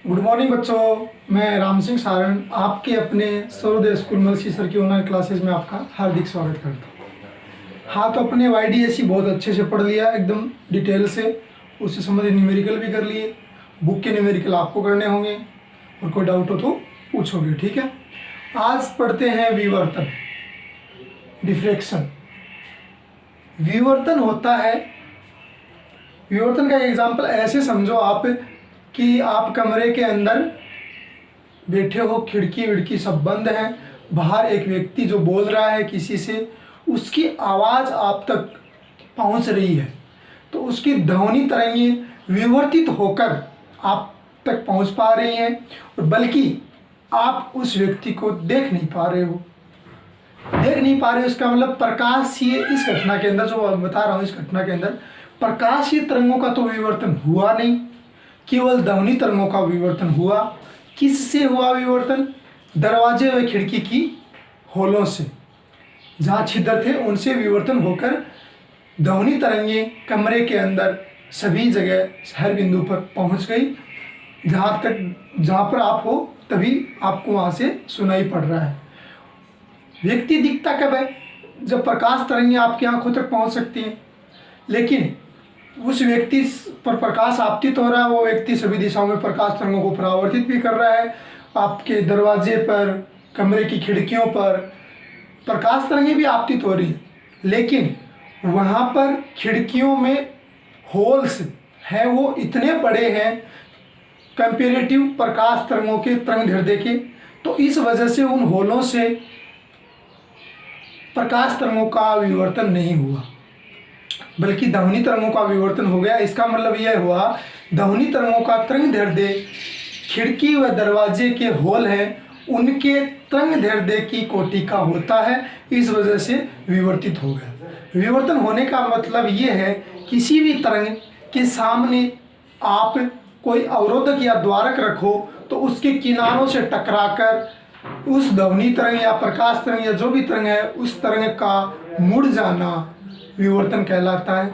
Good morning बच्चों, मैं राम सिंह सारण आपके अपने सर्वोदय स्कूल मलसी सर की ऑनलाइन क्लासेस में आपका हार्दिक स्वागत करता हूँ। हाँ, तो अपने YDSE बहुत अच्छे से पढ़ लिया, एकदम डिटेल से, उससे संबंधित न्यूमेरिकल भी कर लिए। बुक के न्यूमेरिकल आपको करने होंगे और कोई डाउट हो तो पूछोगे, ठीक है। आज पढ़ते हैं विवर्तन, डिफ्रैक्शन। विवर्तन होता है, विवर्तन का एग्जाम्पल ऐसे समझो आप कि आप कमरे के अंदर बैठे हो, खिड़की विड़की सब बंद है, बाहर एक व्यक्ति जो बोल रहा है किसी से, उसकी आवाज़ आप तक पहुंच रही है, तो उसकी ध्वनि तरंगें विवर्तित होकर आप तक पहुंच पा रही हैं, और बल्कि आप उस व्यक्ति को देख नहीं पा रहे हो। देख नहीं पा रहे, उसका मतलब प्रकाशीय, इस घटना के अंदर जो बता रहा हूँ, इस घटना के अंदर प्रकाशीय तरंगों का तो विवर्तन हुआ नहीं, केवल ध्वनि तरंगों का विवर्तन हुआ। किससे हुआ विवर्तन? दरवाजे व खिड़की की होलों से, जहाँ छिद्र थे उनसे विवर्तन होकर ध्वनि तरंगें कमरे के अंदर सभी जगह हर बिंदु पर पहुँच गई। जहाँ पर आप हो तभी आपको वहाँ से सुनाई पड़ रहा है। व्यक्ति दिखता कब है? जब प्रकाश तरंगें आपकी आंखों तक पहुँच सकती हैं, लेकिन उस व्यक्ति पर प्रकाश आपतित हो रहा है, वो व्यक्ति सभी दिशाओं में प्रकाश तरंगों को परावर्तित भी कर रहा है। आपके दरवाजे पर, कमरे की खिड़कियों पर प्रकाश तरंगें भी आपतित हो रही हैं, लेकिन वहाँ पर खिड़कियों में होल्स हैं, वो इतने बड़े हैं कंपेरेटिव प्रकाश तरंगों के तरंग दैर्ध्य के, तो इस वजह से उन होलों से प्रकाश तरंगों का विवर्तन नहीं हुआ, बल्कि ध्वनि तरंगों का विवर्तन हो गया। इसका मतलब यह हुआ, ध्वनि तरंगों का तरंग दैर्ध्य खिड़की व दरवाजे के होल हैं उनके तरंग दैर्ध्य की कोटि का होता है, इस वजह से विवर्तित हो गया। विवर्तन होने का मतलब यह है, किसी भी तरंग के सामने आप कोई अवरोधक या द्वारक रखो तो उसके किनारों से टकराकर उस ध्वनि तरंग या प्रकाश तरंग या जो भी तरंग है, उस तरंग का मुड़ जाना विवर्तन कहलाता है।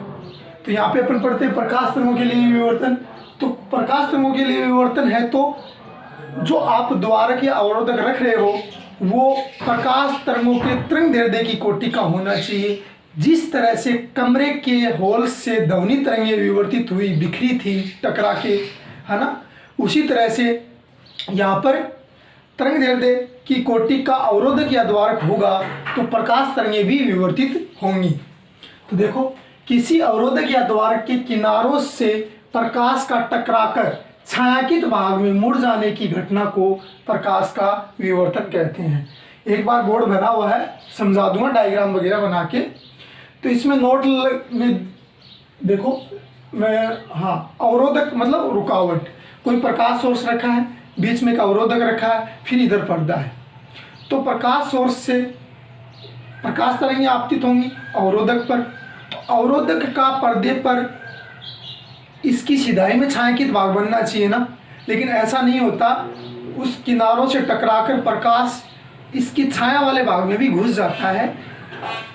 तो यहाँ पे अपन पढ़ते हैं प्रकाश तरंगों के लिए विवर्तन। तो प्रकाश तरंगों के लिए विवर्तन है तो जो आप द्वारक या अवरोधक रख रहे हो वो प्रकाश तरंगों के तरंग दैर्ध्य की कोटि का होना चाहिए। जिस तरह से कमरे के होल्स से ध्वनि तरंगें विवर्तित हुई, बिखरी थी टकरा के, है ना, उसी तरह से यहाँ पर तरंग दैर्ध्य की कोटि का अवरोधक या द्वारक होगा तो प्रकाश तरंगें भी विवर्तित होंगी। तो देखो, किसी अवरोधक या द्वारक के किनारों से प्रकाश का टकराकर छायांकित भाग में मुड़ जाने की घटना को प्रकाश का विवर्तन कहते हैं। एक बार बोर्ड बना हुआ है, समझा दूंगा डायग्राम वगैरह बना के। तो इसमें नोट में देखो, मैं अवरोधक मतलब रुकावट, कोई प्रकाश सोर्स रखा है, बीच में एक अवरोधक रखा है, फिर इधर पर्दा है। तो प्रकाश सोर्स से प्रकाश तरंगें आपतित होंगी अवरोधक पर, तो अवरोधक का पर्दे पर इसकी सिधाई में छायांकित भाग बनना चाहिए ना, लेकिन ऐसा नहीं होता। उस किनारों से टकराकर प्रकाश इसकी छाया वाले भाग में भी घुस जाता है।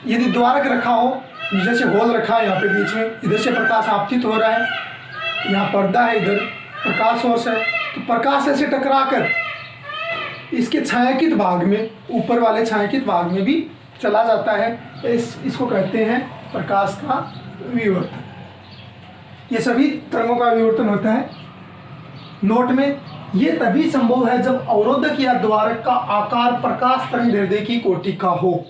यदि द्वारक रखा हो, जैसे होल रखा है यहाँ पे बीच में, इधर से प्रकाश आपतित हो रहा है, यहाँ पर्दा है, इधर प्रकाश सोर्स है, तो प्रकाश ऐसे टकराकर इसके छायांकित भाग में, ऊपर वाले छायांकित भाग में भी चला जाता है। इसको कहते हैं प्रकाश का विवर्तन। ये सभी तरंगों का विवर्तन होता है। नोट में, ये तभी संभव है जब अवरोधक या द्वारक का आकार प्रकाश तरंग दैर्ध्य की कोटि का हो,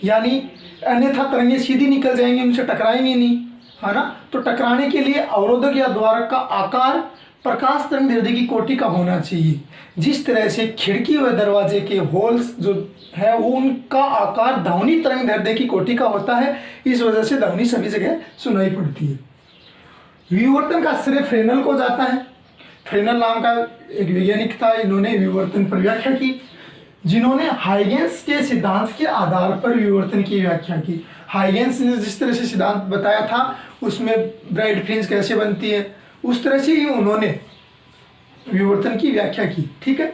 यानी अन्यथा तरंगें सीधी निकल जाएंगी, उनसे टकराएंगी नहीं, है ना। तो टकराने के लिए अवरोधक या द्वारक का आकार प्रकाश तरंग दैर्ध्य की कोटि का होना चाहिए। जिस तरह से खिड़की व दरवाजे के होल्स जो है वो उनका आकार ध्वनि तरंग दैर्ध्य की कोटि का होता है, इस वजह से ध्वनि सभी जगह सुनाई पड़ती है। विवर्तन का श्रेय फ्रेनेल को जाता है। फ्रेनेल नाम का एक वैज्ञानिक था, इन्होंने विवर्तन पर व्याख्या की, जिन्होंने हाइगेंस के सिद्धांत के आधार पर विवर्तन की व्याख्या की। हाइगेंस ने जिस तरह से सिद्धांत बताया था, उसमें ब्राइट फ्रिंज कैसे बनती है, उस तरह से ही उन्होंने विवर्तन की व्याख्या की, ठीक है,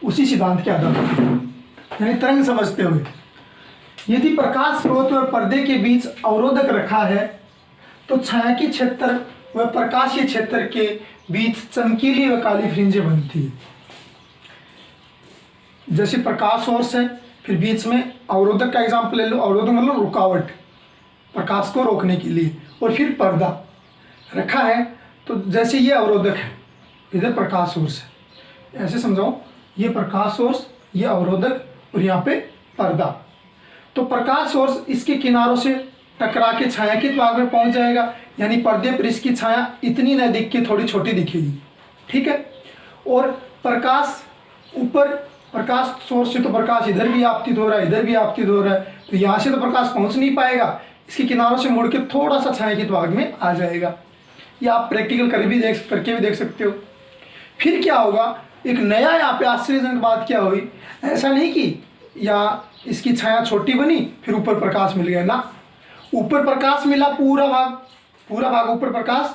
उसी सिद्धांत के आधार पर, यानी तरंग समझते हुए। यदि प्रकाश स्रोत व पर्दे के बीच अवरोधक रखा है तो छायांकित क्षेत्र व प्रकाशीय क्षेत्र के बीच चमकीली व काली फ्रिंजें बनती है। जैसे प्रकाश सोर्स है, फिर बीच में अवरोधक का एग्जाम्पल ले लो। अवरोधक मतलब रुकावट, प्रकाश को रोकने के लिए। और फिर पर्दा रखा है, तो जैसे ये अवरोधक है, इधर प्रकाश सोर्स है, ऐसे समझाओ, ये प्रकाश सोर्स, ये अवरोधक और यहाँ पे पर्दा। तो प्रकाश सोर्स इसके किनारों से टकरा के छायांकित भाग में पहुंच जाएगा, यानी पर्दे पर इसकी छाया इतनी न दिख के थोड़ी छोटी दिखेगी, ठीक है। और प्रकाश ऊपर, प्रकाश सोर्स से तो प्रकाश इधर भी आपतित हो रहा है, इधर भी आपतित हो रहा है, तो यहाँ से तो प्रकाश पहुंच नहीं पाएगा, इसके किनारों से मुड़ के थोड़ा सा छायांकित भाग में आ जाएगा। ये आप प्रैक्टिकल करके भी देख सकते हो। फिर क्या होगा, एक नया यहाँ पे आश्चर्यजनक बात क्या हुई, ऐसा नहीं कि या इसकी छाया छोटी बनी फिर ऊपर प्रकाश मिल गया ना, ऊपर प्रकाश मिला पूरा भाग ऊपर प्रकाश,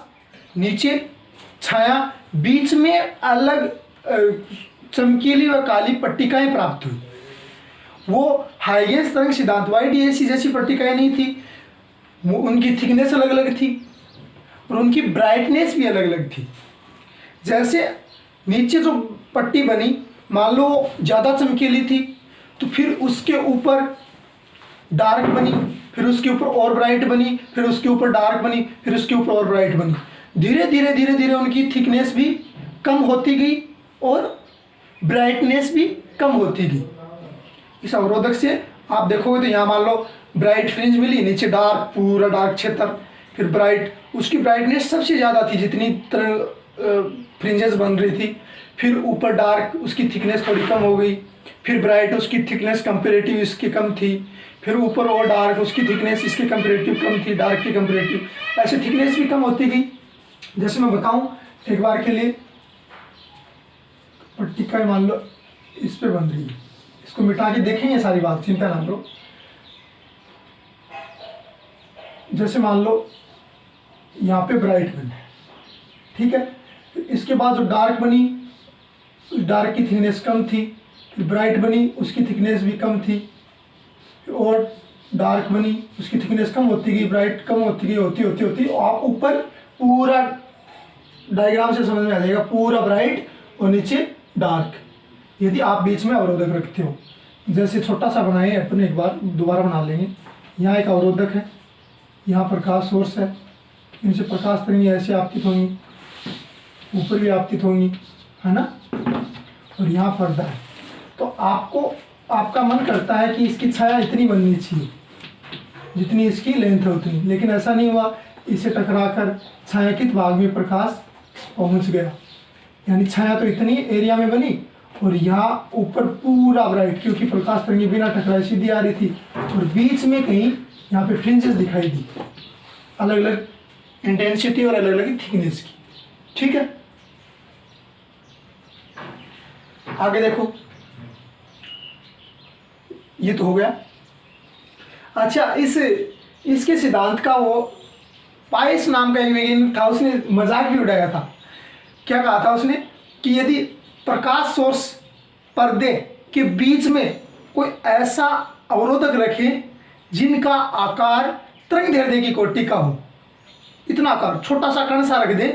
नीचे छाया, बीच में अलग चमकीली व काली पट्टिकाएं प्राप्त हुई। वो हाइगेंस तरंग सिद्धांत YDAC जैसी पट्टिकाएं नहीं थी, उनकी थिकनेस अलग अलग थी और उनकी ब्राइटनेस भी अलग अलग थी। जैसे नीचे जो पट्टी बनी, मान लो ज़्यादा चमकीली थी, तो फिर उसके ऊपर डार्क बनी, फिर उसके ऊपर और ब्राइट बनी, फिर उसके ऊपर डार्क बनी, फिर उसके ऊपर और ब्राइट बनी। धीरे धीरे उनकी थिकनेस भी कम होती गई और ब्राइटनेस भी कम होती गई। इस अवरोधक से आप देखोगे तो यहाँ मान लो ब्राइट फ्रिंज मिली, नीचे डार्क, पूरा डार्क क्षेत्र, फिर ब्राइट, उसकी ब्राइटनेस सबसे ज़्यादा थी जितनी फ्रिंजेस बन रही थी। फिर ऊपर डार्क, उसकी थिकनेस थोड़ी कम हो गई, फिर ब्राइट, उसकी थिकनेस कंपेरेटिव इसकी कम थी, फिर ऊपर और डार्क, उसकी थिकनेस इसके कंपेरेटिव कम थी, डार्क की कंपेरेटिव, ऐसे थिकनेस भी कम होती गई। जैसे मैं बताऊं एक बार के लिए, पट्टिका मान लो इस पे बन रही है, इसको मिटा के देखेंगे सारी बात, चिंता ना करो। जैसे मान लो यहाँ पे ब्राइट बनी, ठीक है, इसके बाद जो डार्क बनी, डार्क की थिकनेस कम थी, फिर ब्राइट बनी, उसकी थिकनेस भी कम थी, और डार्क बनी, उसकी थिकनेस कम होती गई, ब्राइट कम होती गई, होती आप ऊपर पूरा डायग्राम से समझ में आ जाएगा, पूरा ब्राइट और नीचे डार्क, यदि आप बीच में अवरोधक रखते हो। जैसे छोटा सा बनाए अपन, एक बार दोबारा बना लेंगे। यहाँ एक अवरोधक है, यहाँ प्रकाश सोर्स है, इनसे प्रकाश तरंगें ऐसे आपतित होंगी, ऊपर भी आपतित होंगी, है ना, और यहाँ पर्दा है। तो आपका मन करता है कि इसकी छाया इतनी बननी चाहिए जितनी इसकी लेंथ है उतनी, लेकिन ऐसा नहीं हुआ, इसे टकराकर छायांकित भाग में प्रकाश पहुंच गया, यानी छाया तो इतनी एरिया में बनी और यहाँ ऊपर पूरा ब्राइट, क्योंकि प्रकाश तरंगें बिना टकराए सीधी आ रही थी, और बीच में कहीं यहाँ पे फ्रिंजेस दिखाई दी, अलग अलग इंटेंसिटी और अलग अलग थिकनेस की, ठीक है। आगे देखो, ये तो हो गया। अच्छा, इसके सिद्धांत का वो पाइस नाम का एक वैज्ञानिक था, उसने मजाक भी उड़ाया था। क्या कहा था उसने कि यदि प्रकाश सोर्स पर्दे के बीच में कोई ऐसा अवरोधक रखें जिनका आकार तरंगदैर्ध्य की कोटि का हो, इतना आकार, छोटा सा कण सा रख दे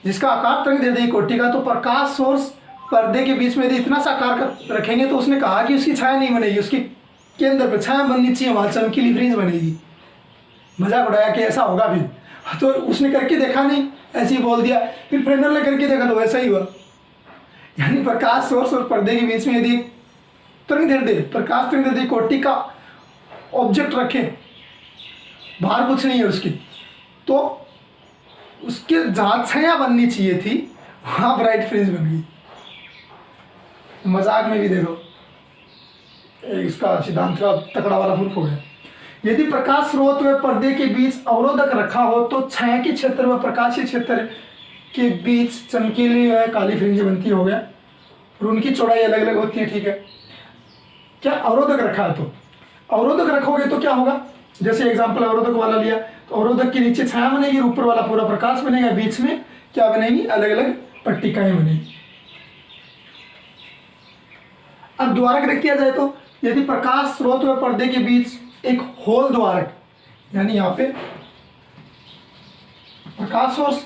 जिसका आकार तरंगदैर्ध्य की कोटि का, तो प्रकाश सोर्स पर्दे के बीच में यदि इतना सा आकार का रखेंगे तो उसने कहा कि उसकी छाया नहीं बनेगी, उसके केंद्र पर छाया बननी चाहिए, वहाँ चमकीली फ्रिंज बनेगी। मजाक उड़ाया कि ऐसा होगा भी, तो उसने करके देखा नहीं, ऐसे ही बोल दिया। फिर फ्रेंडर ने करके देखा तो वैसा ही हुआ। यानी प्रकाश सोर्स और पर्दे के बीच में यदि तरंगदैर्ध्य, प्रकाश तरंगदैर्ध्य कोटि का ऑब्जेक्ट रखें, बाहर कुछ नहीं है उसकी, तो उसके जहाँ छाया बननी चाहिए थी वहाँ ब्राइट फ्रिंज बन गई। मजाक में भी देखो, इसका सिद्धांत का तकड़ा वाला प्रूफ हो गया। यदि प्रकाश स्रोत व पर्दे के बीच अवरोधक रखा हो तो छाया के क्षेत्र व प्रकाशीय क्षेत्र के बीच चमकीली व काली फ्रिंजें बनती हो गया, और उनकी चौड़ाई अलग अलग होती है, ठीक है। क्या अवरोधक रखा है, तो अवरोधक रखोगे तो क्या होगा, जैसे एग्जाम्पल अवरोधक वाला लिया, तो अवरोधक के नीचे छाया बनेगी, ऊपर वाला पूरा प्रकाश बनेगा, बीच में क्या बनेगी, अलग अलग पट्टिकाएं बनेगी। अब द्वारक रख दिया जाए तो यदि प्रकाश स्रोत व पर्दे के बीच एक होल द्वारक, यानी यहाँ पे प्रकाश सोर्स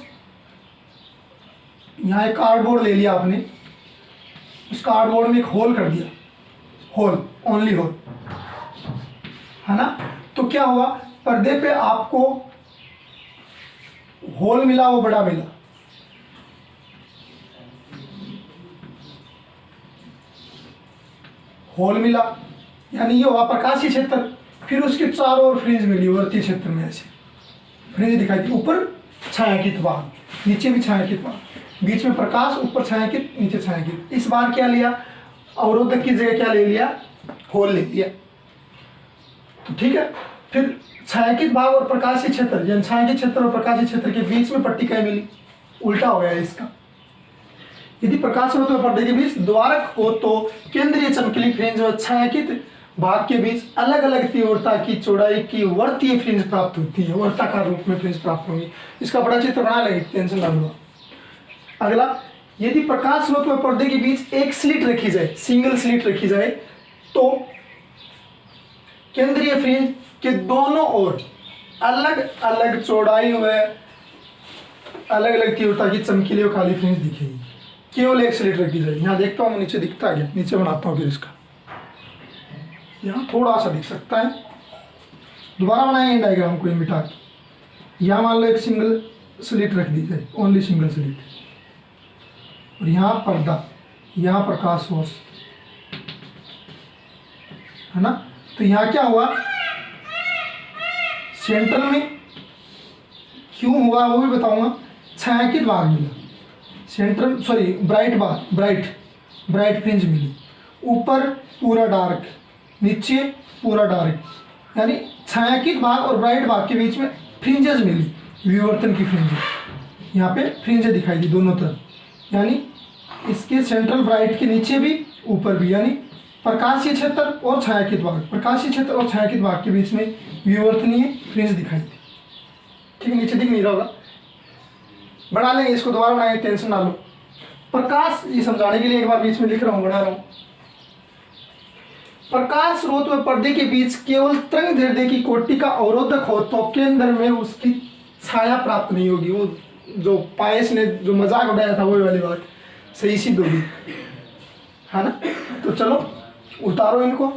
यहाँ एक कार्डबोर्ड ले लिया आपने, उस कार्डबोर्ड में एक होल कर दिया, होल, ओनली होल, है ना। तो क्या हुआ, पर्दे पे आपको होल मिला, वो बड़ा मिला, होल मिला, यानी ये हुआ प्रकाशीय क्षेत्र। फिर उसके चारों ओर फ्रिंज मिली, वर्तीय क्षेत्र में ऐसे फ्रिंज दिखाई दी, ऊपर छायांकित भाग, नीचे भी छायांकित भाग, बीच में प्रकाश, ऊपर छायांकित, नीचे छायांकित। इस बार क्या लिया, अवरोधक की जगह क्या ले लिया, होल ले लिया। तो ठीक है, फिर छायांकित भाग और प्रकाशीय क्षेत्र, यानी छायांकित क्षेत्र और प्रकाशीय क्षेत्र के बीच में पट्टी क्या मिली, उल्टा हो गया इसका। यदि प्रकाश स्रोत और पर्दे के बीच द्वारक हो तो केंद्रीय चमकीली फ्रिंज व छायांकित भाग के बीच अलग अलग तीव्रता की चौड़ाई की वर्तीय फ्रिंज प्राप्त होती है, वर्ताकार रूप में फ्रिंज प्राप्त होंगी। इसका बड़ा चित्र बना लेंगे, टेंशन ना लो। अगला, यदि प्रकाश स्रोत व पर्दे के बीच एक स्लिट रखी जाए, सिंगल स्लिट रखी जाए, तो केंद्रीय फ्रिंज के दोनों ओर अलग अलग चौड़ाई व अलग अलग तीव्रता की चमकीली और काली फ्रिंज दिखेगी। केवल एक स्लिट रखी जाए। यहाँ देखता हूँ नीचे दिखता है, नीचे बनाता हूँ फिर इसका, यहाँ थोड़ा सा दिख सकता है। दोबारा बनाएंगे डायग्राम को मिटा के। यहाँ मान लो एक सिंगल स्लिट रख दी जाए, ओनली सिंगल स्लिट, और यहाँ पर्दा, यहाँ प्रकाश सोर्स, है ना। तो यहाँ क्या हुआ, सेंटर में क्यों हुआ वो भी बताऊंगा। छायांकित भाग मिला, सेंट्रल सॉरी ब्राइट भाग, ब्राइट फ्रिंज मिली, ऊपर पूरा डार्क, नीचे पूरा डार्क, यानी छायांकित भाग और ब्राइट भाग के बीच में फ्रिंजेस मिली, विवर्तन की फ्रिंज। यहाँ पे फ्रिंजें दिखाई दी दोनों तरफ, यानी इसके सेंट्रल ब्राइट के नीचे भी ऊपर भी, यानी प्रकाशीय क्षेत्र और छायांकित भाग, प्रकाशीय क्षेत्र और छायांकित भाग के बीच में विवर्तनीय फ्रिंज दिखाई दी। ठीक है, नीचे दिख नहीं रहा होगा, बना लेंगे इसको, दोबारा बनाएंगे, टेंशन ना लो। प्रकाश, ये समझाने के लिए एक बार बीच में लिख रहा हूँ, बना रहा हूँ। प्रकाश स्रोत व पर्दे के बीच केवल तरंग दैर्ध्य की कोटि का अवरोधक हो तो केंद्र में उसकी छाया प्राप्त नहीं होगी। वो जो पायस ने जो मजाक उड़ाया था वही वाली बात सही सिद्ध होगी, है ना। तो चलो उतारो इनको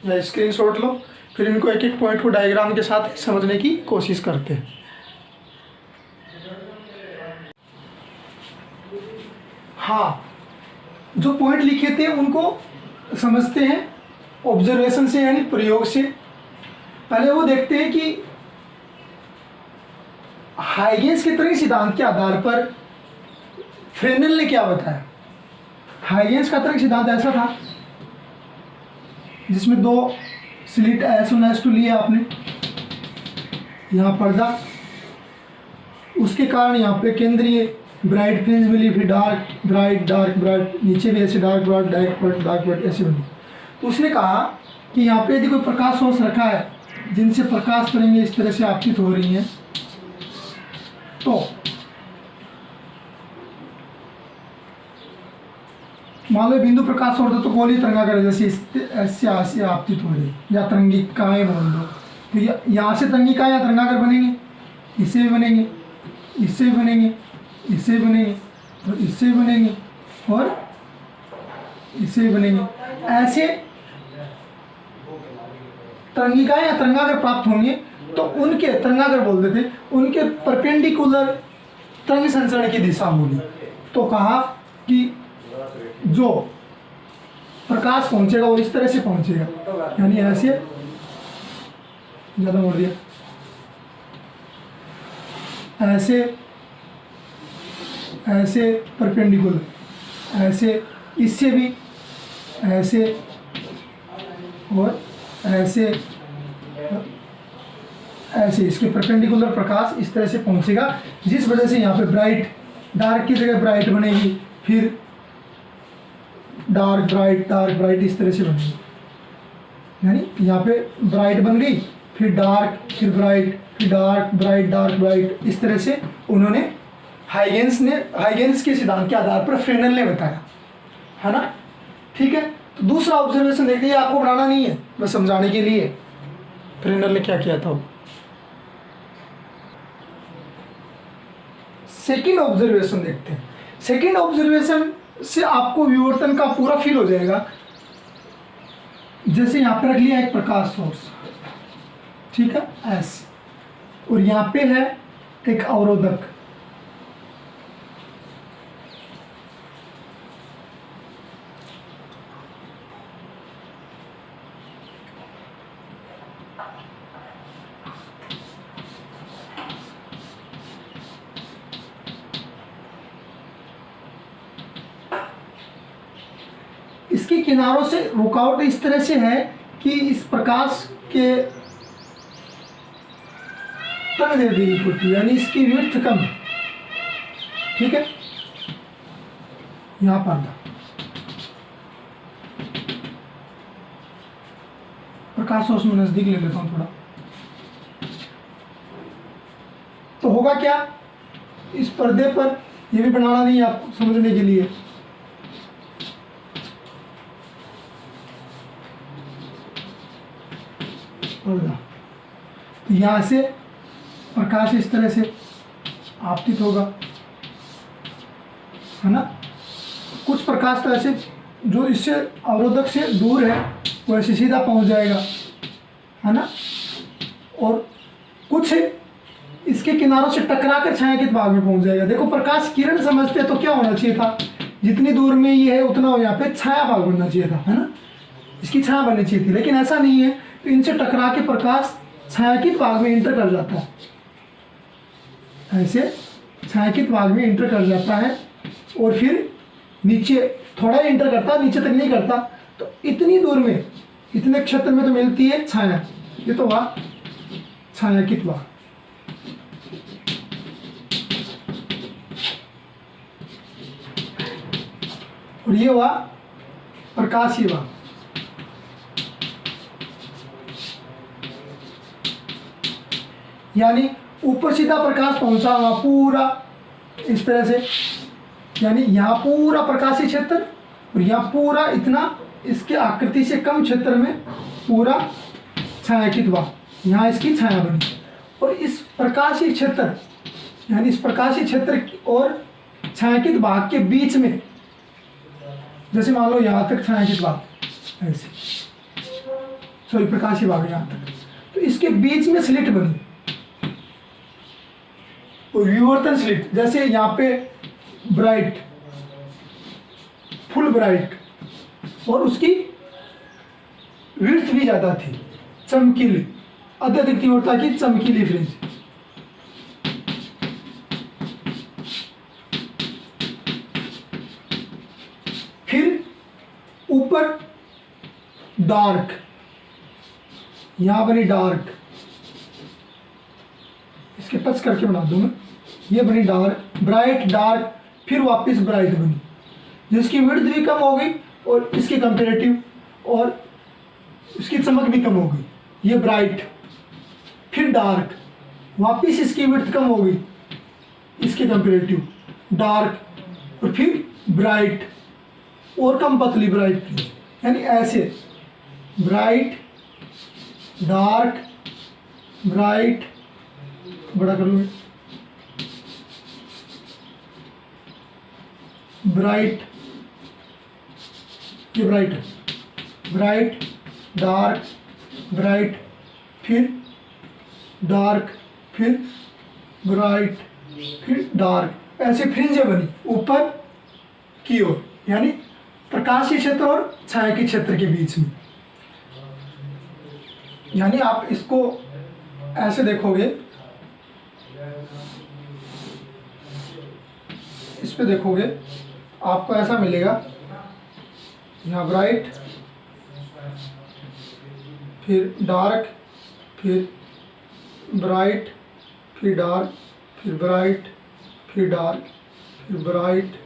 या स्क्रीनशॉट लो, फिर इनको एक एक पॉइंट को डायग्राम के साथ समझने की कोशिश करते हैं। हाँ, जो पॉइंट लिखे थे उनको समझते हैं ऑब्जर्वेशन से, यानी प्रयोग से। पहले वो देखते हैं कि हाइगेंस के तरंग सिद्धांत के आधार पर फ्रेनेल ने क्या बताया। हाइगेंस का तरंग सिद्धांत ऐसा था जिसमें दो स्लिट S1 S2 लिए आपने, यहाँ पर्दा, उसके कारण यहाँ पे केंद्रीय ब्राइट फ्रिंज मिली, फिर डार्क ब्राइट, नीचे भी ऐसे डार्क ब्राइट डार्क ब्राइट ऐसे बनी। तो उसने कहा कि यहाँ पे यदि कोई प्रकाश सोर्स रखा है जिनसे प्रकाश तरंगें इस तरह से आपतित हो रही हैं, तो मान लो बिंदु प्रकाश सोर्स तो गोली तरंगाकार जैसे ऐसे आपतित हो रही, या तरंगिकाएं बोल दो, तो यहाँ से तरंगिकाएं या तरंगाकार बनेंगे, इससे भी बनेंगे, इससे भी बनेंगे, इससे भी बनेंगे, और इससे भी बनेंगे, और इससे भी बनेंगे। ऐसे तरंगिकाएं या तरंगाकार प्राप्त होंगे, तो उनके तरंगाकार बोलते थे, उनके परपेंडिकुलर तरंग संचरण की दिशा होगी। तो कहा कि जो प्रकाश पहुंचेगा वो इस तरह से पहुंचेगा, यानी ऐसे, ज़्यादा मोड़ दिया, ऐसे ऐसे परपेंडिकुलर, ऐसे, इससे भी ऐसे, और ऐसे ऐसे, इसके परपेंडिकुलर प्रकाश इस तरह से पहुंचेगा, जिस वजह से यहाँ पे ब्राइट, डार्क की जगह ब्राइट बनेगी, फिर डार्क ब्राइट इस तरह से बनेगी, यानी यहाँ पे ब्राइट बन गई, फिर डार्क, फिर ब्राइट, फिर डार्क ब्राइट, इस तरह से उन्होंने हाइगेंस के सिद्धांत के आधार पर फ्रेनेल ने बताया, है ना। ठीक है, तो दूसरा ऑब्जर्वेशन देखिए, आपको बनाना नहीं है, बस समझाने के लिए फ्रेनेल ने क्या किया था। सेकंड ऑब्जर्वेशन देखते हैं। सेकंड ऑब्जर्वेशन से आपको विवर्तन का पूरा फील हो जाएगा। जैसे यहाँ पे रख लिया एक प्रकाश सोर्स, ठीक है, एस, और यहाँ पे है एक अवरोधक, इसके किनारों से रुकावट इस तरह से है कि इस प्रकाश के तंग दे दी होती है, यानी इसकी विड्थ कम है, ठीक है। यहाँ पर्दा, प्रकाश सोर्स में नजदीक ले लेता हूँ थोड़ा, तो होगा क्या, इस पर्दे पर, ये भी बनाना नहीं है आपको समझने के लिए, पर्दा, तो यहाँ से प्रकाश इस तरह से आपतित होगा, है ना। कुछ प्रकाश तो ऐसे जो इससे अवरोधक से दूर है वो ऐसे सीधा पहुँच जाएगा, है ना, और कुछ इसके किनारों से टकरा कर छायांकित भाग में पहुँच जाएगा। देखो प्रकाश किरण समझते तो क्या होना चाहिए था, जितनी दूर में ये है उतना यहाँ पे छाया भाग बनना चाहिए था, है ना, इसकी छाया बननी चाहिए थी, लेकिन ऐसा नहीं है। तो इनसे टकरा के प्रकाश छायांकित भाग में इंटर कर जाता है, ऐसे छायांकित भाग में इंटर कर जाता है, और फिर नीचे थोड़ा ही इंटर करता है, नीचे तक नहीं करता। तो इतनी दूर में, इतने क्षेत्र में तो मिलती है छाया, ये तो हुआ छायांकित भाग। और ये हुआ प्रकाशीय भाग। यानी ऊपर सीधा प्रकाश पहुंचा हुआ पूरा इस तरह से, यानी यहाँ पूरा प्रकाशीय क्षेत्र और यहाँ पूरा इतना इसके आकृति से कम क्षेत्र में पूरा छायांकित भाग, यहाँ इसकी छाया बनी। और इस प्रकाशीय क्षेत्र, यानी इस प्रकाशीय क्षेत्र और छायांकित भाग के बीच में, जैसे मान लो यहाँ तक छायांकित भाग, ऐसे, सॉरी प्रकाशीय भाग यहाँ तक, तो इसके बीच में स्लिट बनी, विवर्तन स्लिट। जैसे यहाँ पे ब्राइट, फुल ब्राइट, और उसकी विड्थ भी ज़्यादा थी, चमकीली, अत्यधिक तीव्रता की चमकीली फ्रिंज। फिर ऊपर डार्क, यहाँ बनी डार्क, इसके टच करके बना दूं मैं, ये बनी डार्क, ब्राइट, डार्क, फिर वापस ब्राइट बनी, जिसकी विड्थ भी कम हो गई और इसके कंपेरेटिव, और इसकी चमक भी कम हो गई। ये ब्राइट, फिर डार्क, वापस इसकी विड्थ कम हो गई इसके कंपेरेटिव, डार्क, और फिर ब्राइट और कम पतली ब्राइट। यानी ऐसे ब्राइट, डार्क, ब्राइट, बड़ा कर लूँ, ब्राइट, ये ब्राइट है, ब्राइट, डार्क, ब्राइट, फिर डार्क, फिर ब्राइट, फिर डार्क, ऐसे फ्रिंजें बनी ऊपर की ओर, यानी प्रकाशीय क्षेत्र और छायांकित क्षेत्र के बीच में। यानी आप इसको ऐसे देखोगे, इस पे देखोगे आपको ऐसा मिलेगा, यहाँ ब्राइट, फिर डार्क, फिर ब्राइट, फिर डार्क, फिर ब्राइट, फिर डार्क, फिर ब्राइट,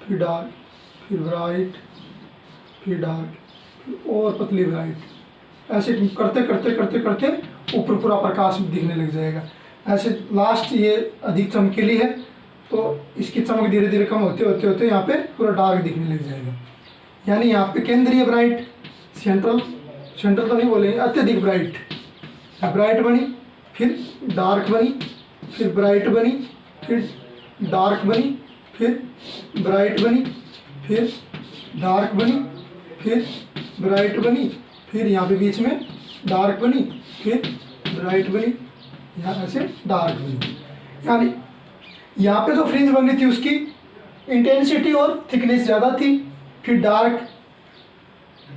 फिर डार्क, फिर ब्राइट, फिर डार्क, फिर और पतली ब्राइट, ऐसे करते करते करते करते ऊपर पूरा प्रकाश दिखने लग जाएगा। ऐसे लास्ट ये अधिक चमकीली है तो इसकी चमक धीरे धीरे कम होते होते होते यहाँ पे पूरा डार्क दिखने लग जाएगा। यानी यहाँ पे केंद्रीय ब्राइट, सेंट्रल तो नहीं बोलेंगे, अत्यधिक ब्राइट, ब्राइट बनी, फिर डार्क बनी, फिर ब्राइट बनी, फिर डार्क बनी, फिर ब्राइट बनी, फिर डार्क बनी, फिर ब्राइट बनी, फिर यहाँ पे बीच में डार्क बनी, फिर ब्राइट बनी, यहाँ ऐसे डार्क बनी। यानी यहाँ पे जो फ्रिंज बनी थी उसकी इंटेंसिटी और थिकनेस ज़्यादा थी, फिर डार्क,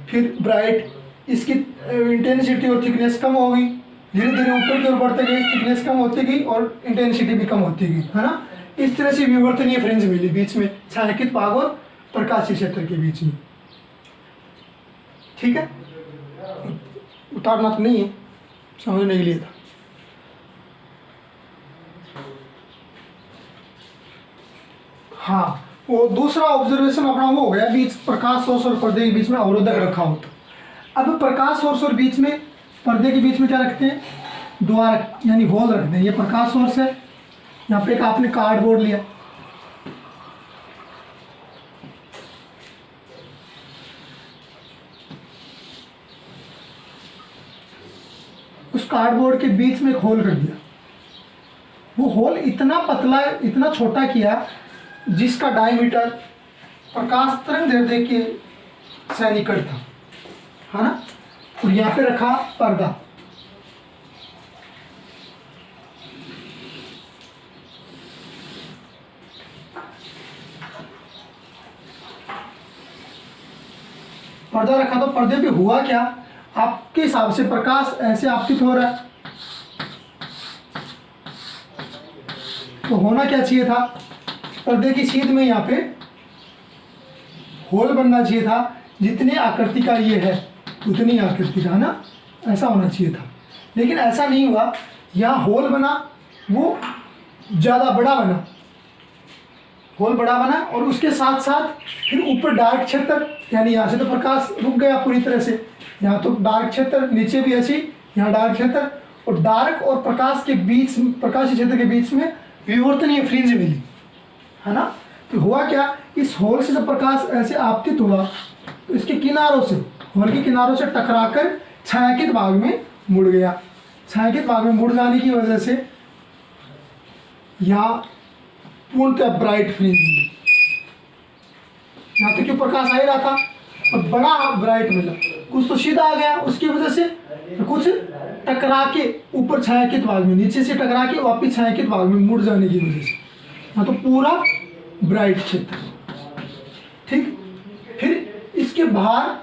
फिर ब्राइट, इसकी इंटेंसिटी और थिकनेस कम हो गई, धीरे धीरे ऊपर की ओर बढ़ते गए, थिकनेस कम होती गई और इंटेंसिटी भी कम होती गई, है ना। इस तरह से विवर्तनीय फ्रिंज मिली बीच में छायांकित भाग और प्रकाशीय क्षेत्र के बीच में। ठीक है, उतारना तो नहीं है, समझने के लिए था। हाँ, वो दूसरा ऑब्जर्वेशन अपना वो हो गया, बीच प्रकाश सोर्स और पर्दे के बीच में अवरोधक रखा हो। तो अब प्रकाश सोर्स और बीच में पर्दे के बीच में क्या रखते हैं, द्वार यानी होल रखते हैं। ये प्रकाश सोर्स है, यहाँ पे एक आपने कार्डबोर्ड लिया, उस कार्डबोर्ड के बीच में एक होल कर दिया। वो होल इतना पतला, इतना छोटा किया जिसका डायमीटर प्रकाश तरंग दैर्ध्य के से निकट था, है ना। और यहाँ पे रखा पर्दा, पर्दा रखा। तो पर्दे पे हुआ क्या, आपके हिसाब से प्रकाश ऐसे आपतित हो रहा है, तो होना क्या चाहिए था, पर्दे की छेद में यहाँ पे होल बनना चाहिए था, जितनी आकृति का ये है उतनी आकृति का, है ना, ऐसा होना चाहिए था। लेकिन ऐसा नहीं हुआ, यहाँ होल बना, वो ज़्यादा बड़ा बना, होल बड़ा बना और उसके साथ साथ फिर ऊपर डार्क क्षेत्र, यानी यहाँ से तो प्रकाश रुक गया पूरी तरह से, यहाँ तो डार्क क्षेत्र, नीचे भी ऐसी, यहाँ डार्क क्षेत्र, और डार्क और प्रकाश के बीच, प्रकाशीय क्षेत्र के बीच में विवर्तनीय फ्रिंज मिली, है ना। तो हुआ क्या, इस होल से जब प्रकाश ऐसे आपतित हुआ तो इसके किनारों से, होल के किनारों से टकराकर छायांकित भाग में मुड़ गया। छायांकित भाग में मुड़ जाने की वजह से यहाँ पूर्णतः ब्राइट फ्रिंज मिली। यहाँ तक कि प्रकाश आ ही रहा था और बड़ा ब्राइट मिला, कुछ तो सीधा आ गया उसकी वजह से, कुछ टकरा के ऊपर छायांकित भाग में, नीचे से टकरा के वापिस छायांकित भाग में मुड़ जाने की वजह से यहाँ तो पूरा ब्राइट क्षेत्र। ठीक, फिर इसके बाहर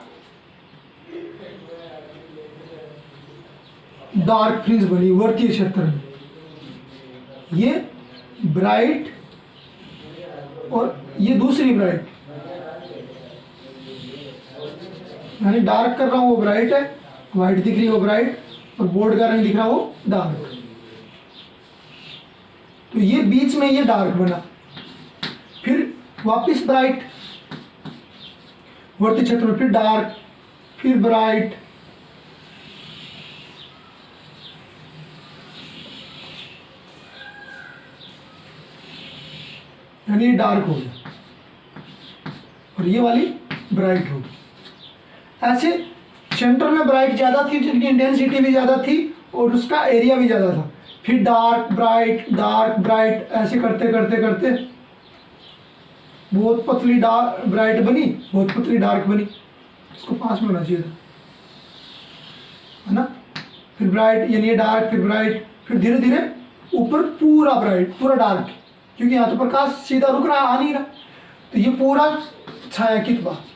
डार्क फ्रिंज बनी वर्तीय क्षेत्र में, ये ब्राइट और ये दूसरी ब्राइट, यानी डार्क कर रहा हूँ वो ब्राइट है, वाइट दिख रही है वो ब्राइट, और बोर्ड का रंग दिख रहा है वो डार्क। तो ये बीच में ये डार्क बना, फिर वापिस ब्राइट वर्ती क्षेत्र में, फिर डार्क, फिर ब्राइट, यानी ये डार्क हो गया और ये वाली ब्राइट हो गई। ऐसे सेंटर में ब्राइट ज़्यादा थी, जिनकी इंटेंसिटी भी ज़्यादा थी और उसका एरिया भी ज़्यादा था, फिर डार्क ब्राइट, ऐसे करते करते करते बहुत पतली डार्क ब्राइट बनी, बहुत पतली डार्क बनी, इसको पास में होना चाहिए था, है ना। फिर ब्राइट यानी ये डार्क, फिर ब्राइट, फिर धीरे धीरे ऊपर पूरा ब्राइट, पूरा डार्क, क्योंकि यहाँ तो प्रकाश सीधा रुक रहा, आ नहीं रहा, तो ये पूरा छायांकित भाग।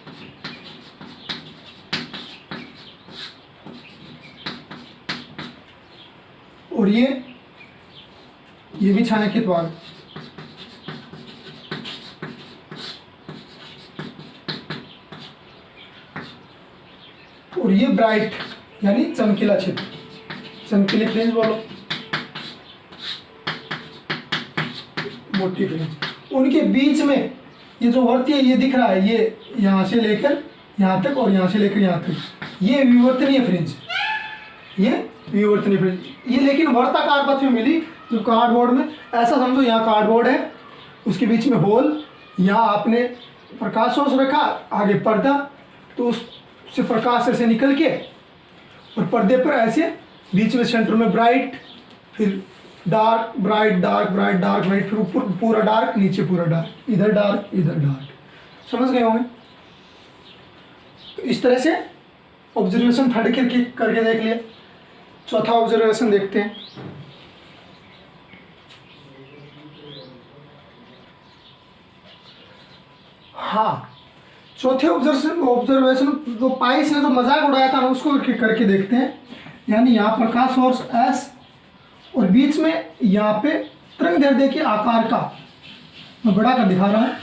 और ये भी छायांकित भाग, और ये ब्राइट यानी चमकीला क्षेत्र, चमकीली फ्रिंज बोलो, मोटी फ्रिंज। उनके बीच में ये जो वर्तीय ये दिख रहा है, ये यहाँ से लेकर यहाँ तक और यहाँ से लेकर यहाँ तक, ये विवर्तनीय फ्रिंज, ये विवर्तनीय फ्रिंज। ये लेकिन वर्ताकार पथ में मिली, जो कार्डबोर्ड में, ऐसा समझो यहाँ कार्डबोर्ड है, उसके बीच में होल, यहाँ आपने प्रकाश सोर्स रखा, आगे पर्दा, तो उससे प्रकाश ऐसे निकल के और पर्दे पर ऐसे बीच में सेंटर में ब्राइट, फिर dark bright, dark bright, dark bright, फिर ऊपर पूरा डार्क, नीचे पूरा डार्क, इधर डार्क, इधर डार्क। समझ गए होंगे? तो इस तरह से ऑब्जर्वेशन थर्ड करके देख लिया। चौथा ऑब्जर्वेशन देखते हैं। हाँ, चौथे ऑब्जर्वेशन जो पाइस ने तो मजाक उड़ाया था ना, उसको करके देखते हैं। यानी यहाँ प्रकाश सोर्स एस और बीच में यहाँ पे तरंग दैर्ध्य के आकार का, मैं बड़ा कर दिखा रहा हूँ,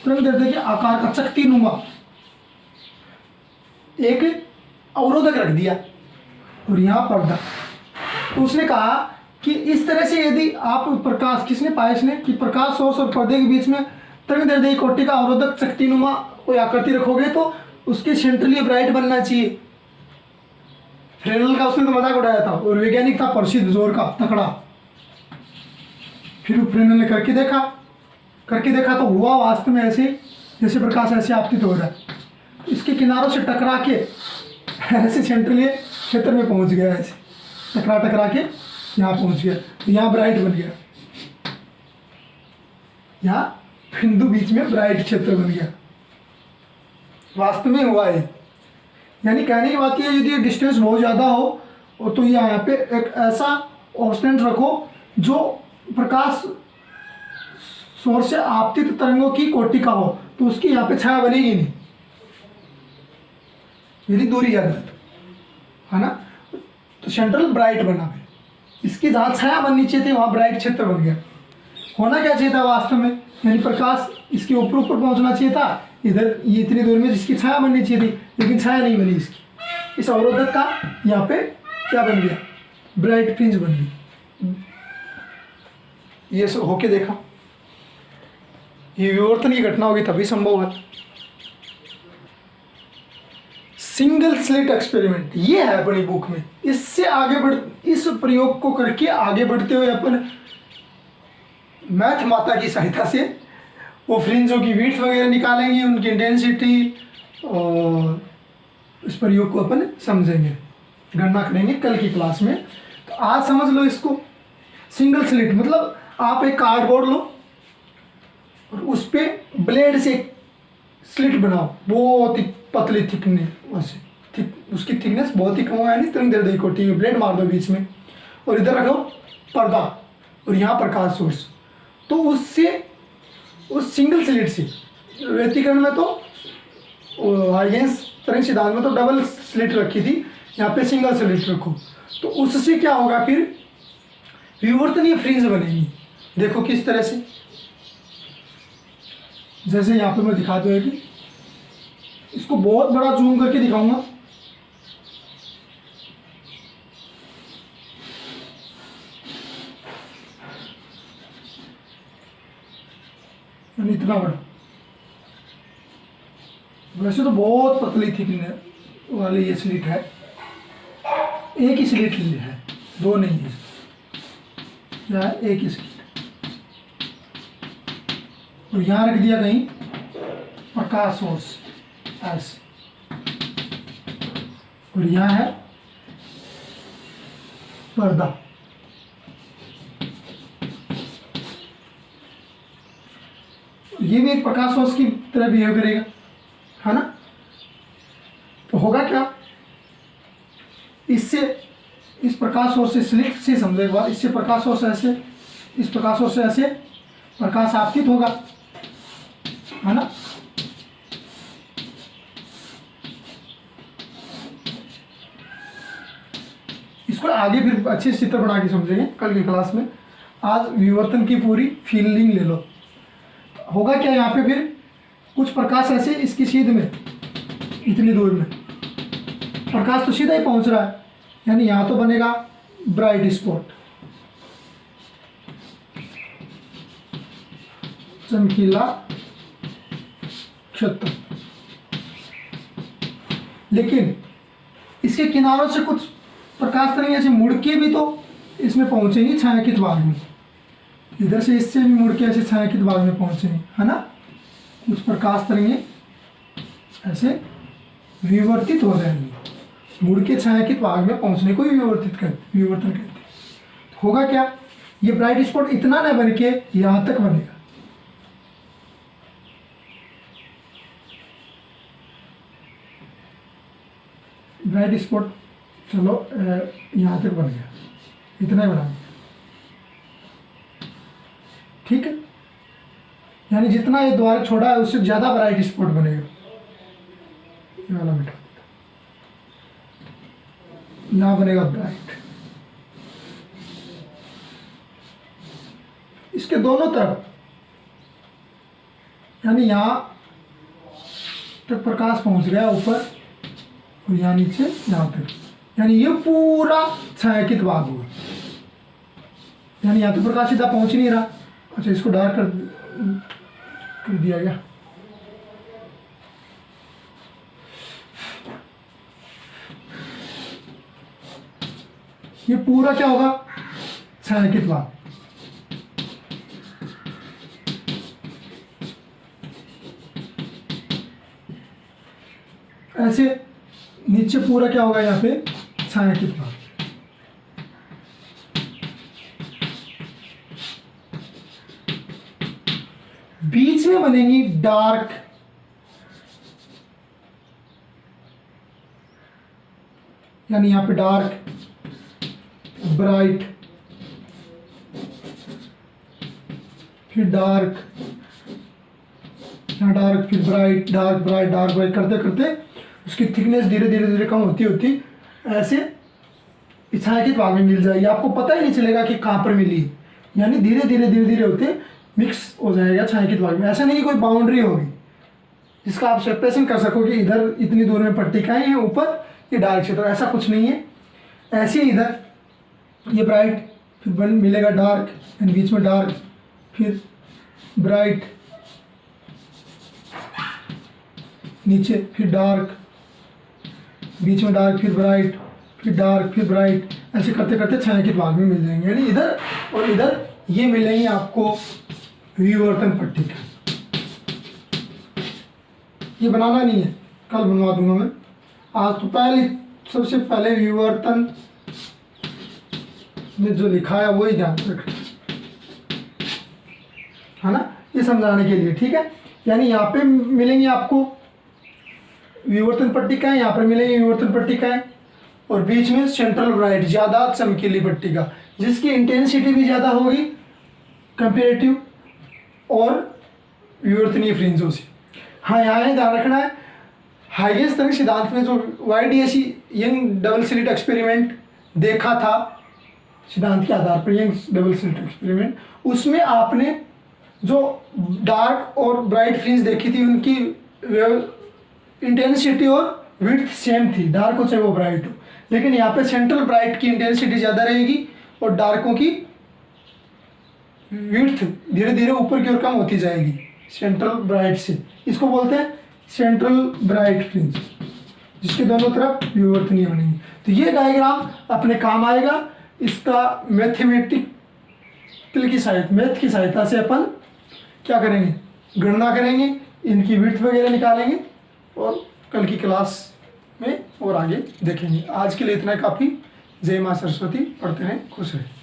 तरंग दैर्ध्य के आकार का चकती नुमा एक अवरोधक रख दिया और यहाँ पर्दा। तो उसने कहा कि इस तरह से यदि आप प्रकाश, किसने, पाइस ने, कि प्रकाश सोर्स और पर्दे के बीच में तरंग दैर्ध्य कोटि का अवरोधक शक्तिनुमा कोई आकृति रखोगे तो उसके सेंट्रली ब्राइट बनना चाहिए। फ्रेनेल का उसने तो मजाक उड़ाया था और वैज्ञानिक था प्रसिद्ध जोर का तकड़ा। फिर फ्रेनेल ने करके देखा तो हुआ वास्तव में ऐसे, जैसे प्रकाश ऐसे आपतित हो रहा है, इसके किनारों से टकरा के ऐसे सेंट्रली क्षेत्र में पहुंच गया, ऐसे टकरा के यहाँ पहुंच गया, तो यहाँ ब्राइट बन गया, यहाँ बिंदु बीच में ब्राइट क्षेत्र बन गया। वास्तव में हुआ है। यानी कहने की बात यह है, यदि डिस्टेंस बहुत ज़्यादा हो तो यहाँ पे एक ऐसा ऑब्स्टेंट रखो जो प्रकाश सोर्स से आपतित तरंगों की कोटि का हो, तो उसकी यहाँ पे छाया बनेगी नहीं यदि दूरी ज़्यादा है ना। तो सेंट्रल ब्राइट बना, फिर इसकी जहाँ छाया बननी चाहिए थी वहाँ ब्राइट क्षेत्र बन गया। होना क्या चाहिए था वास्तव में, यानी प्रकाश इसके ऊपर पहुंचना चाहिए था, इधर ये इतनी दूर में जिसकी छाया बननी चाहिए थी, लेकिन छाया नहीं बनी इसकी। इस अवरोधक का यहाँ पे क्या बन गया, ब्राइट फ्रिंज बन गई। ये सब होके देखा, ये विवर्तन की घटना होगी तभी संभव है। सिंगल स्लिट एक्सपेरिमेंट ये है अपनी बुक में। इससे आगे इस प्रयोग को करके आगे बढ़ते हुए अपन मैथ माता की सहायता से वो फ्रिंजों की विड्थ वगैरह निकालेंगे, उनकी इंटेंसिटी, और इस प्रयोग को अपन समझेंगे, गणना करेंगे कल की क्लास में। तो आज समझ लो इसको। सिंगल स्लिट मतलब आप एक कार्डबोर्ड लो और उस पर ब्लेड से स्लिट बनाओ, बहुत ही पतली थिकनेस, उसकी थिकनेस बहुत ही कम है, यानी तरंग दैर्ध्य कोटि में ब्लेड मार दो बीच में, और इधर रखो पर्दा और यहाँ प्रकाश सोर्स। तो उससे उस सिंगल स्लिट से, व्यतिकरण में तो हाइगेंस तरंग सिद्धांत में तो डबल स्लिट रखी थी, यहाँ पे सिंगल स्लिट रखो, तो उससे क्या होगा, फिर विवर्तनीय फ्रिंज बनेगी। देखो किस तरह से, जैसे यहाँ पे मैं दिखा दूँ कि इसको बहुत बड़ा जूम करके दिखाऊंगा। इतना बड़ा, वैसे तो बहुत पतली थिकनेस वाली ये स्लिट है, एक ही स्लिट है, दो नहीं है, या एक ही स्लिट, और यहाँ रख दिया कहीं प्रकाश सोर्स ऐसे, और यहाँ है पर्दा। ये भी एक प्रकाश सोर्स की तरह बिहेव करेगा, है ना। तो होगा क्या, इससे इस प्रकाश सोर्स से स्लिट से समझेगा, इससे प्रकाश सोर्स ऐसे, इस प्रकाश सोर्स से ऐसे प्रकाश आपतित होगा, है ना। इसको आगे फिर अच्छे से चित्र बना के समझेंगे कल की क्लास में। आज विवर्तन की पूरी फीलिंग ले लो। होगा क्या, यहाँ पे फिर कुछ प्रकाश ऐसे इसकी सीध में, इतनी दूर में प्रकाश तो सीधा ही पहुंच रहा है, यानी यहाँ तो बनेगा ब्राइट स्पॉट, चमकीला क्षेत्र। लेकिन इसके किनारों से कुछ प्रकाश तरंगे ऐसे मुड़ के भी तो इसमें पहुंचेंगी छायांकित भाग में, इधर से इससे भी मुड़ के ऐसे छायांकित भाग में पहुंचेंगे, है ना। कुछ प्रकाश तरंगे ऐसे विवर्तित हो जाएंगी, मुड़ के छायांकित भाग में पहुंचने को विवर्तन कहते हैं। होगा क्या, ये ब्राइट स्पॉट इतना ना बन के यहाँ तक बनेगा, ब्राइट स्पॉट चलो यहाँ तक बन गया, इतना ही बना दिया, ठीक है। यानी जितना ये द्वार छोड़ा है उससे ज़्यादा ब्राइट स्पॉट बनेगा, ये वाला मिटा देता, यहाँ बनेगा ब्राइट। इसके दोनों तरफ यानी यहाँ तक प्रकाश पहुँच गया ऊपर, और यहाँ नीचे यहाँ तक, यानी ये पूरा छायांकित भाग हुआ, यानी यहाँ तो प्रकाश सीधा पहुँच नहीं रहा। अच्छा, इसको डार्क कर दिया गया। ये पूरा क्या होगा, छायांकित भाग। ऐसे नीचे पूरा क्या होगा, यहाँ पे छायांकित भाग। बीच में बनेंगी डार्क, यानी यहाँ पे डार्क, ब्राइट, फिर डार्क, यहाँ डार्क, फिर bright, dark bright, dark bright करते करते उसकी थिकनेस धीरे धीरे धीरे कम होती होती ऐसे छायांकित भाग में मिल जाएगी। आपको पता ही नहीं चलेगा कि कहाँ पर मिली, यानी धीरे धीरे धीरे धीरे होते मिक्स हो जाएगा छायांकित भाग में। ऐसा नहीं कि कोई बाउंड्री होगी जिसका आप सेपरेशन कर सको कि इधर इतनी दूर में पट्टिकाएं हैं, ऊपर ये डार्क क्षेत्र, ऐसा कुछ नहीं है। ऐसे ही इधर ये ब्राइट, फिर मिलेगा डार्क, एंड बीच में डार्क, फिर ब्राइट, नीचे फिर डार्क, बीच में डार्क, फिर ब्राइट, फिर डार्क, फिर ब्राइट, ऐसे करते करते छायांकित भाग में मिल जाएंगे। यानी इधर और इधर ये मिलेंगे आपको विवर्तन पट्टिका। ये बनाना नहीं है, कल बनवा दूंगा मैं। आज तो पहले सबसे पहले विवर्तन में जो लिखा है वही ध्यान रखें, है ना, ये समझाने के लिए, ठीक है। यानी यहाँ पे मिलेंगे आपको विवर्तन पट्टिकाएं, यहाँ पर मिलेंगी विवर्तन पट्टिकाएं, और बीच में सेंट्रल ब्राइट, ज़्यादा चमकीली पट्टिका जिसकी इंटेंसिटी भी ज़्यादा होगी कंपेरेटिव और विवर्तनीय फ्रिंजों से। हाँ, यहाँ ध्यान रखना है, हाइगेंस तरंग सिद्धांत में जो YDS young double slit experiment देखा था सिद्धांत के आधार पर, यंग डबल स्लिट एक्सपेरिमेंट, उसमें आपने जो डार्क और ब्राइट फ्रिंज देखी थी उनकी इंटेंसिटी और विड्थ सेम थी, डार्क हो चाहे वो ब्राइट हो। लेकिन यहाँ पे सेंट्रल ब्राइट की इंटेंसिटी ज़्यादा रहेगी और डार्कों की विड्थ धीरे धीरे ऊपर की ओर कम होती जाएगी सेंट्रल ब्राइट से। इसको बोलते हैं सेंट्रल ब्राइट फ्रिंज, जिसके दोनों तरफ विवर्तनीय बनेंगी। तो ये डायग्राम अपने काम आएगा। इसका मैथमेटिकल की मैथ की सहायता से अपन क्या करेंगे, गणना करेंगे, इनकी विड्थ वगैरह निकालेंगे और कल की क्लास में और आगे देखेंगे। आज के लिए इतना काफ़ी। जय माँ सरस्वती। पढ़ते रहें, खुश रहें।